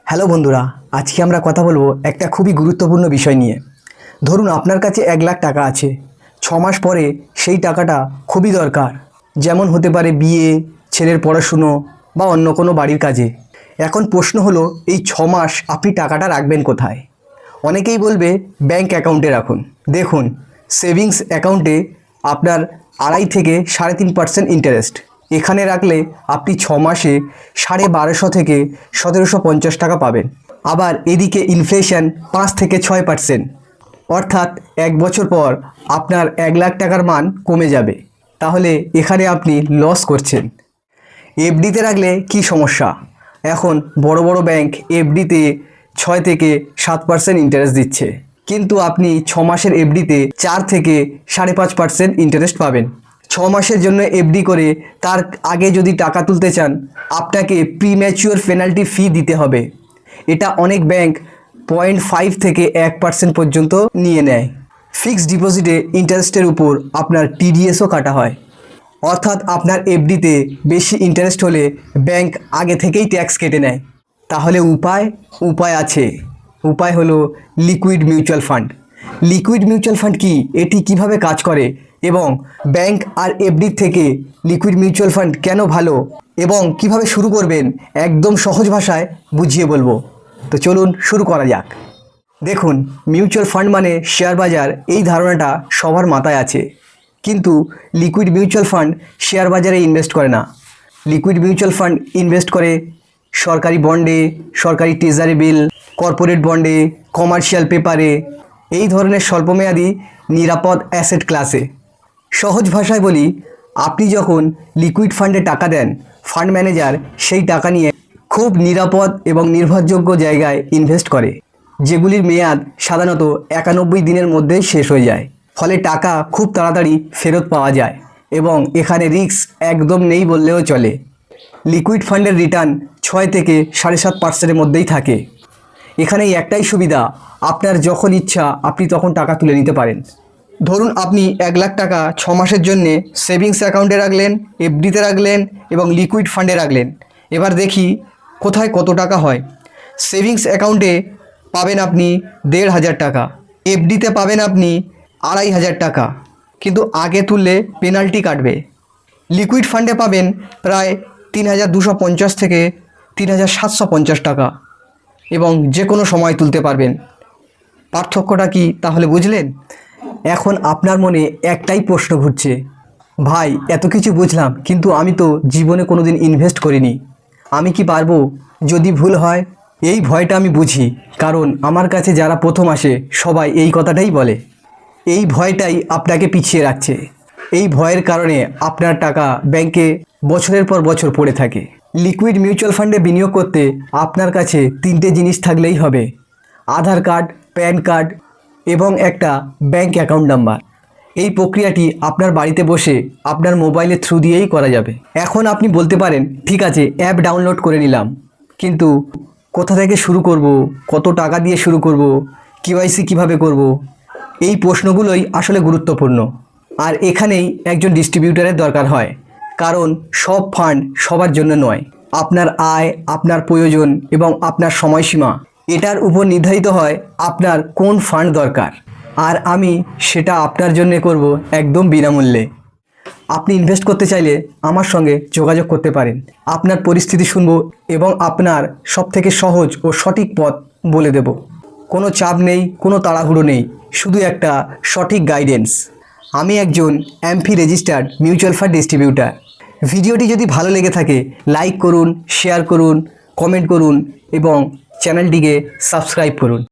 Hello বন্ধুরা, আজকে আমরা কথা বলবো একটা খুবই গুরুত্বপূর্ণ বিষয় নিয়ে। ধরুন আপনার কাছে 1 লাখ টাকা আছে, 6 মাস পরে সেই টাকাটা খুবই দরকার, যেমন হতে পারে বিয়ে, ছেলের পড়াশুনো বা অন্য কোনো বাড়ির কাজে। এখন প্রশ্ন হলো, এই 6 মাস আপনি টাকাটা রাখবেন কোথায়? অনেকেই বলবে ব্যাংক অ্যাকাউন্টে রাখুন। দেখুন, সেভিংস অ্যাকাউন্টে আপনার 2.5 থেকে 3.5% ইন্টারেস্ট। এখানে রাখলে আপনি 6 মাসে 1250 থেকে 1750 টাকা পাবেন। আবার এদিকে ইনফ্লেশন 5 থেকে 6%, অর্থাৎ 1 বছর পর আপনার 1 লাখ টাকার মান কমে যাবে। তাহলে এখানে আপনি লস করছেন। এফডিতে রাখলে কি সমস্যা? এখন বড় বড় ব্যাংক এফডিতে 6 থেকে 7% ইন্টারেস্ট দিচ্ছে, কিন্তু আপনি 6 মাসের এফডিতে 4 থেকে 5.5% ইন্টারেস্ট পাবেন। 6 মাসের জন্য এফডি করে তার আগে যদি টাকা তুলতে চান, আপনাকে প্রিম্যাচিওর পেনাল্টি ফি দিতে হবে। এটা অনেক ব্যাংক 0.5 থেকে 1% পর্যন্ত নিয়ে নেয়। ফিক্সড ডিপোজিটে ইন্টারেস্টের উপর আপনার টিডিএসও কাটা হয়, অর্থাৎ আপনার এফডিতে বেশি ইন্টারেস্ট হলে ব্যাংক আগে থেকেই ট্যাক্স কেটে নেয়। তাহলে উপায় আছে। উপায় হলো liquid mutual fund. Liquid mutual fund কি, এটি কিভাবে কাজ করে এবং ব্যাংক আর এফডি থেকে লিকুইড মিউচুয়াল ফান্ড কেন ভালো এবং কিভাবে শুরু করবেন, একদম সহজ ভাষায় বুঝিয়ে বলবো। তো চলুন শুরু করা যাক। দেখুন, মিউচুয়াল ফান্ড মানে শেয়ার বাজার, এই ধারণাটা সবার মাথায় আছে। কিন্তু লিকুইড মিউচুয়াল ফান্ড শেয়ার বাজারে ইনভেস্ট করে না। লিকুইড মিউচুয়াল ফান্ড ইনভেস্ট করে সরকারি বন্ডে, সরকারি ট্রেজারি বিল, কর্পোরেট বন্ডে, কমার্শিয়াল পেপারে, এই ধরনের স্বল্পমেয়াদী নিরাপদ অ্যাসেট ক্লাসে। সহজ ভাষায় বলি, আপনি যখন লিকুইড ফান্ডে টাকা দেন, ফান্ড ম্যানেজার সেই টাকা নিয়ে খুব নিরাপদ এবং নির্ভরযোগ্য জায়গায় ইনভেস্ট করে, যেগুলির মেয়াদ সাধারণত 91 দিনের মধ্যেই শেষ হয়ে যায়। ফলে টাকা খুব তাড়াতাড়ি ফেরত পাওয়া যায় এবং এখানে রিস্ক একদম নেই বললেও চলে। লিকুইড ফান্ডের রিটার্ন 6 থেকে 7.5%-এর মধ্যেই থাকে। এখানে একটাই সুবিধা, আপনার যখন ইচ্ছা আপনি তখন টাকা তুলে নিতে পারেন। ধরুন আপনি 1 লাখ টাকা 6 মাসের জন্যে সেভিংস অ্যাকাউন্টে রাখলেন, এফডিতে রাখলেন এবং লিকুইড ফান্ডে রাখলেন। এবার দেখি কোথায় কত টাকা হয়। সেভিংস অ্যাকাউন্টে পাবেন আপনি 1,500 টাকা, এফডিতে পাবেন আপনি 2,500 টাকা, কিন্তু আগে তুললে পেনাল্টি কাটবে। লিকুইড ফান্ডে পাবেন প্রায় 3,250 থেকে 3,750 টাকা এবং যে কোনো সময় তুলতে পারবেন। পার্থক্যটা কি তাহলে বুঝলেন? এখন আপনার মনে একটাই প্রশ্ন ঘুরছে, ভাই এত কিছু বুঝলাম, কিন্তু আমি তো জীবনে কোনো দিন ইনভেস্ট করিনি, আমি কি পারবো? যদি ভুল হয়? এই ভয়টা আমি বুঝি, কারণ আমার কাছে যারা প্রথম আসে সবাই এই কথাটাই বলে। এই ভয়টাই আপনাকে পিছিয়ে রাখছে। এই ভয়ের কারণে আপনার টাকা ব্যাংকে বছরের পর বছর পড়ে থাকে। লিকুইড মিউচুয়াল ফান্ডে বিনিয়োগ করতে আপনার কাছে 3টে জিনিস থাকলেই হবে: আধার কার্ড, প্যান কার্ড এবং একটা ব্যাংক অ্যাকাউন্ট নাম্বার। এই প্রক্রিয়াটি আপনার বাড়িতে বসে আপনার মোবাইলের থ্রু দিয়েই করা যাবে। এখন আপনি বলতে পারেন, ঠিক আছে অ্যাপ ডাউনলোড করে নিলাম, কিন্তু কোথা থেকে শুরু করব, কত টাকা দিয়ে শুরু করব, কেওয়াইসি কিভাবে করব? এই প্রশ্নগুলোই আসলে গুরুত্বপূর্ণ। আর এখানেই একজন ডিস্ট্রিবিউটরের দরকার হয়, কারণ সব ফান্ড সবার জন্য নয়। আপনার আয়, আপনার প্রয়োজন এবং আপনার সময়সীমা, এটার উপর নির্ধারিত হয় আপনার কোন ফান্ড দরকার। আর আমি সেটা আপনার জন্য করব একদম বিনামূল্যে। আপনি ইনভেস্ট করতে চাইলে আমার সঙ্গে যোগাযোগ করতে পারেন। আপনার পরিস্থিতি শুনব এবং আপনার সবথেকে সহজ ও সঠিক পথ বলে দেব। কোনো চাপ নেই, কোনো তাড়াহুড়ো নেই, শুধু একটা সঠিক গাইডেন্স। আমি একজন AMFI registered mutual fund distributor. ভিডিওটি যদি ভালো লেগে থাকে লাইক করুন, শেয়ার করুন, কমেন্ট করুন এবং চ্যানেলটিকে সাবস্ক্রাইব করুন।